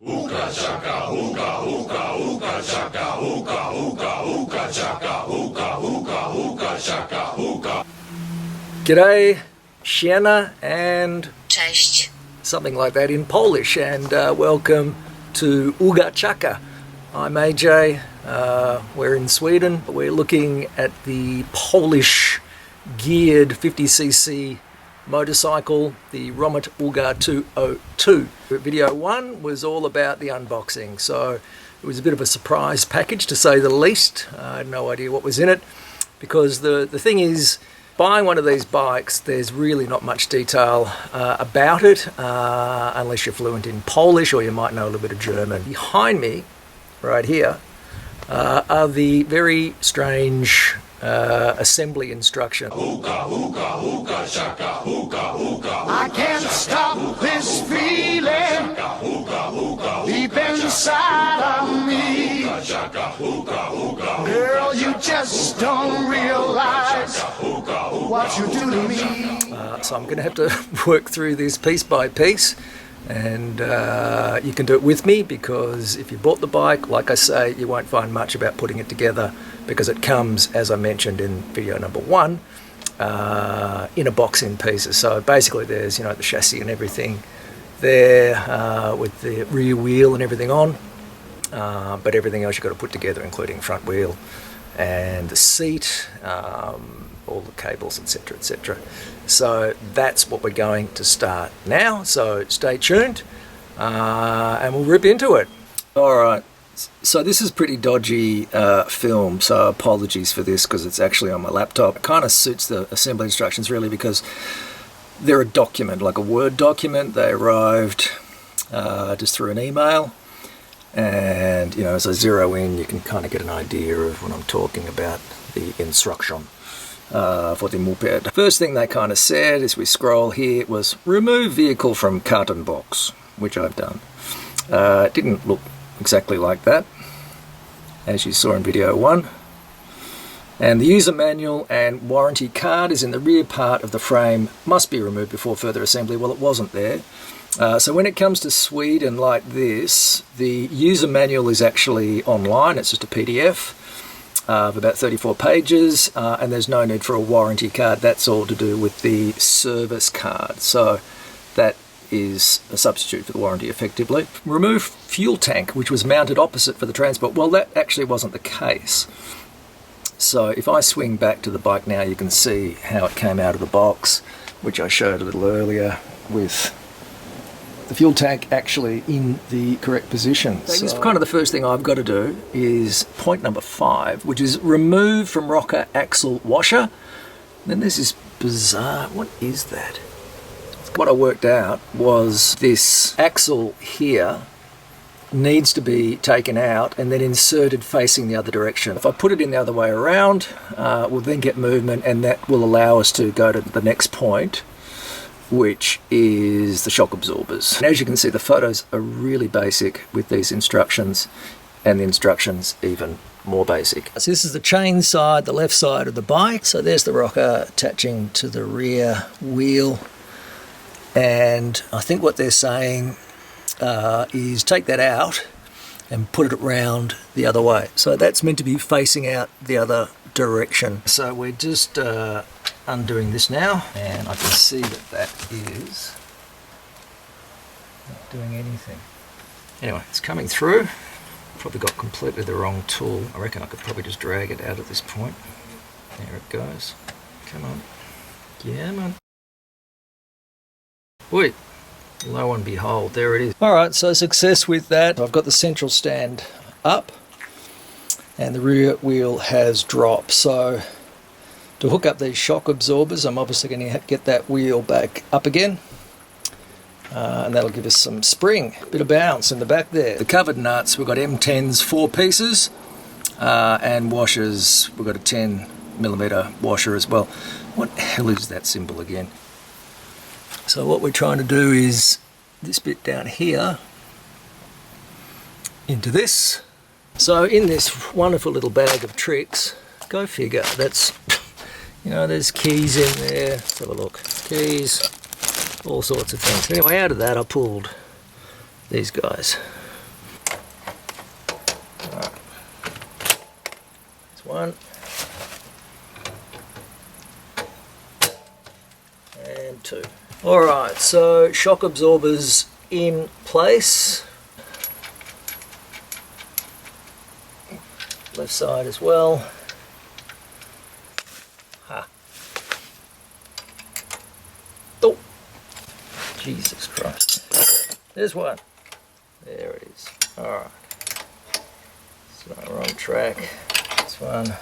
Ooga chaka, ooga, ooga, ooga chaka, ooga, ooga, ooga chaka, ooga, ooga, ooga chaka, ooga. G'day, Sienna, and Cześć. something like that in Polish, and welcome to Uga Chaka. I'm AJ, we're in Sweden. We're looking at the Polish geared 50cc motorcycle, the Romet Ogar 202. Video 1 was all about the unboxing, so it was a bit of a surprise package to say the least. I had no idea what was in it, because the thing is, buying one of these bikes, there's really not much detail about it, unless you're fluent in Polish or you might know a little bit of German. Behind me, right here, are the very strange assembly instructions. I can't stop this feeling deep inside of me. Girl, you just don't realize what you do to me. So I'm going to have to work through this piece by piece, and you can do it with me, because if you bought the bike, like I say, you won't find much about putting it together, because it comes, as I mentioned in video number 1, in a box in pieces. So basically there's, the chassis and everything there, with the rear wheel and everything on, but everything else you've got to put together, including front wheel and the seat, all the cables, etc, etc. So that's what we're going to start now, so stay tuned, and we'll rip into it. Alright, so this is pretty dodgy film, so apologies for this, because it's actually on my laptop. It kind of suits the assembly instructions really, because they're a document, like a Word document. They arrived just through an email, and as I zero in, you can kind of get an idea of what I'm talking about, the instruction for the moped. First thing they kind of said as we scroll here was remove vehicle from carton box, which I've done. It didn't look exactly like that, as you saw in video 1. And the user manual and warranty card is in the rear part of the frame, must be removed before further assembly. Well, it wasn't there. So when it comes to Sweden like this, the user manual is actually online. It's just a PDF of about 34 pages, and there's no need for a warranty card. That's all to do with the service card. So that is a substitute for the warranty effectively. Remove fuel tank, which was mounted opposite for the transport. Well, that actually wasn't the case. So if I swing back to the bike now, you can see how it came out of the box, which I showed a little earlier, with the fuel tank actually in the correct position. So this is kind of the first thing I've got to do, is point number 5, which is remove from rocker axle washer. Then there's this bizarre, what is that? What I worked out was this axle here needs to be taken out and then inserted facing the other direction. If I put it in the other way around, we'll then get movement, and that will allow us to go to the next point, which is the shock absorbers. And as you can see, the photos are really basic with these instructions, and the instructions even more basic. So this is the chain side, the left side of the bike. So there's the rocker attaching to the rear wheel. And I think what they're saying is take that out and put it around the other way. So that's meant to be facing out the other direction. So we're just undoing this now, and I can see that that is not doing anything. Anyway, it's coming through. Probably got completely the wrong tool. I reckon I could probably just drag it out at this point. There it goes. Come on. Yeah, man. Wait, lo and behold, there it is. Alright, so success with that. I've got the central stand up, and the rear wheel has dropped. So to hook up these shock absorbers, I'm obviously going to get that wheel back up again, and that'll give us some spring, a bit of bounce in the back there. The covered nuts, we've got M10s 4 pieces, and washers, we've got a 10mm washer as well. What the hell is that symbol again? So what we're trying to do is this bit down here into this. So in this wonderful little bag of tricks, go figure, that's, there's keys in there. Let's have a look. Keys, all sorts of things. Anyway, out of that I pulled these guys. one. And two. Alright, so shock absorbers in place. Left side as well. Ha. Oh! Jesus Christ. There's one. There it is. Alright. So we're on track. This one.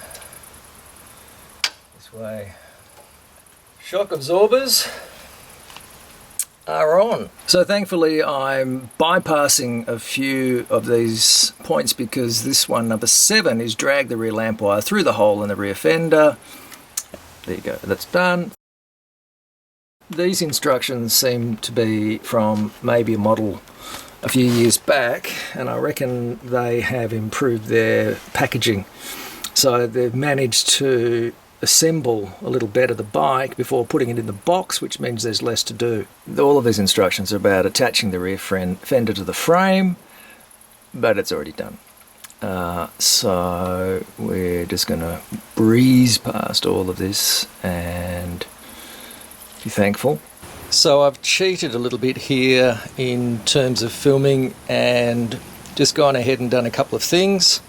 This way. Shock absorbers are on. So thankfully I'm bypassing a few of these points because this one, number 7, is drag the rear lamp wire through the hole in the rear fender. There you go, that's done. These instructions seem to be from maybe a model a few years back, and I reckon they have improved their packaging. So they've managed to assemble a little better the bike before putting it in the box, which means there's less to do. All of these instructions are about attaching the rear fender to the frame, but it's already done. So we're just going to breeze past all of this and be thankful. So I've cheated a little bit here in terms of filming and just gone ahead and done a couple of things.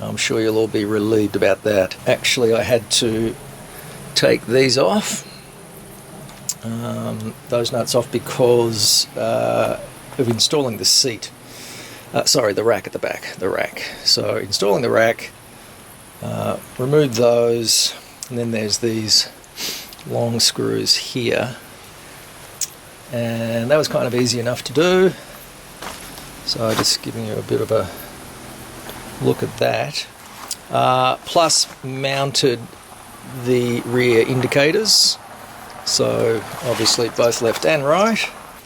I'm sure you'll all be relieved about that. Actually, I had to take these off, those nuts off, because of installing the seat. The rack at the back, the rack. So installing the rack, remove those, and then there's these long screws here. And that was kind of easy enough to do. So just giving you a bit of a look at that. Plus mounted the rear indicators, so obviously both left and right.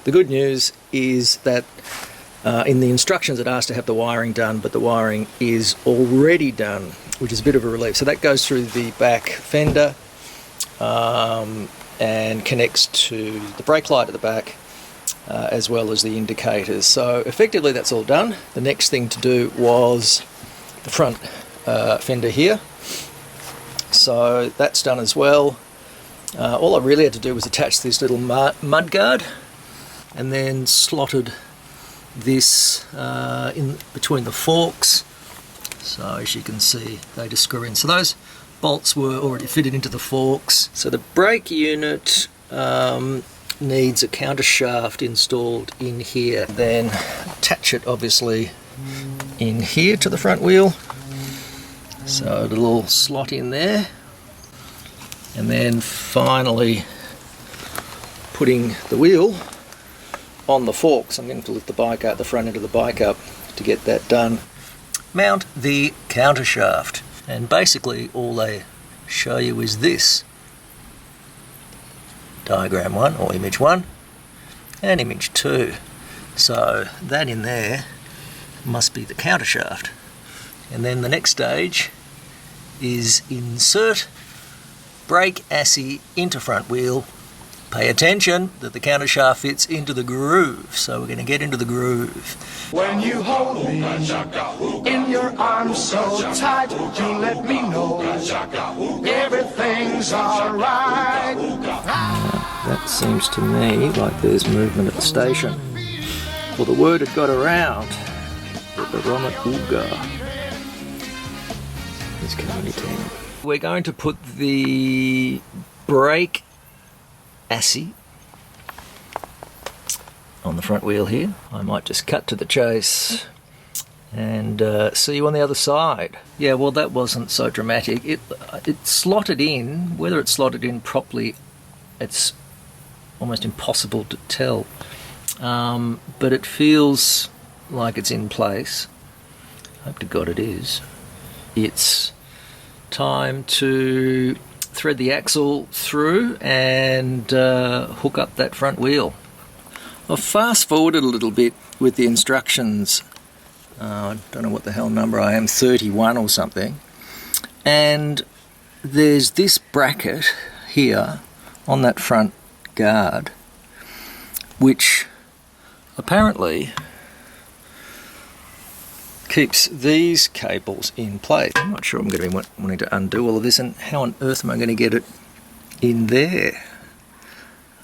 The good news is that in the instructions it asks to have the wiring done, but the wiring is already done, which is a bit of a relief. So that goes through the back fender and connects to the brake light at the back, as well as the indicators. So effectively that's all done. The next thing to do was the front fender here. So that's done as well. All I really had to do was attach this little mud guard and then slotted this in between the forks. So as you can see, they just screw in. So those bolts were already fitted into the forks. So the brake unit needs a counter shaft installed in here. Then attach it obviously in here to the front wheel. So a little slot in there. And then finally putting the wheel on the forks. I'm going to lift the bike up, the front end of the bike up to get that done. Mount the counter shaft. And basically all they show you is this. Diagram 1 or image 1 and image 2. So that in there must be the counter shaft. And then the next stage is insert brake assy into front wheel. Pay attention that the counter shaft fits into the groove. So we're going to get into the groove. When you hold me in your arms so tight, you let me know everything's alright. That seems to me like there's movement at the station. Well, the word had got around that the Romet Ogar is coming to town. We're going to put the brake assy on the front wheel here. I might just cut to the chase and see you on the other side. Yeah, well, that wasn't so dramatic. It slotted in. Whether it slotted in properly, it's almost impossible to tell. But it feels like it's in place. Hope to God it is. It's time to thread the axle through and hook up that front wheel. I've fast forwarded a little bit with the instructions. I don't know what the hell number I am, 31 or something. And there's this bracket here on that front guard, which apparently keeps these cables in place. I'm not sure I'm going to be wanting to undo all of this, and how on earth am I going to get it in there?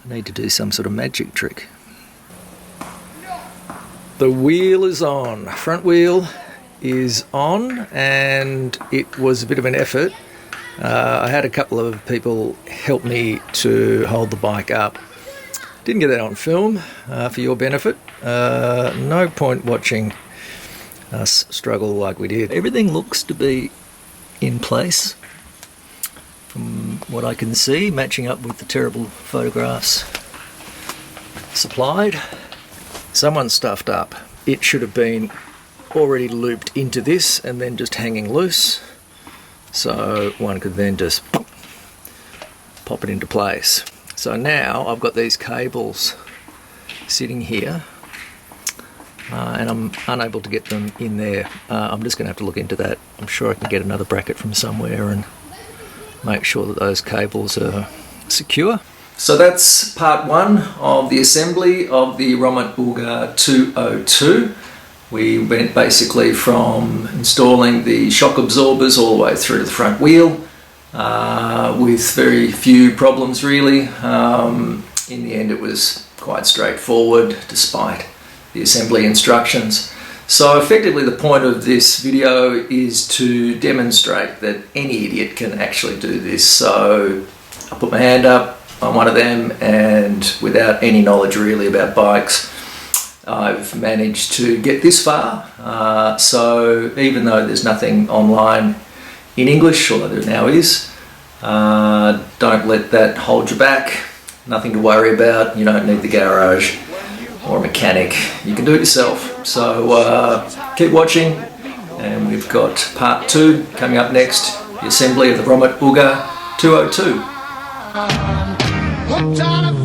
I need to do some sort of magic trick. The wheel is on. Front wheel is on, and it was a bit of an effort. I had a couple of people help me to hold the bike up. Didn't get that on film for your benefit. No point watching us struggle like we did. Everything looks to be in place from what I can see, matching up with the terrible photographs supplied. Someone stuffed up. It should have been already looped into this and then just hanging loose, so one could then just pop it into place. So now I've got these cables sitting here, and I'm unable to get them in there. I'm just going to have to look into that. I'm sure I can get another bracket from somewhere and make sure that those cables are secure. So that's part one of the assembly of the Romet Ogar 202. We went basically from installing the shock absorbers all the way through to the front wheel with very few problems really. In the end it was quite straightforward despite the assembly instructions. So effectively the point of this video is to demonstrate that any idiot can actually do this. So I put my hand up, I'm one of them, and without any knowledge really about bikes, I've managed to get this far. So even though there's nothing online in English, although there now is, don't let that hold you back. Nothing to worry about. You don't need the garage or a mechanic. You can do it yourself. So keep watching, and we've got part 2 coming up next, the assembly of the Romet Ogar 202. Hooked on a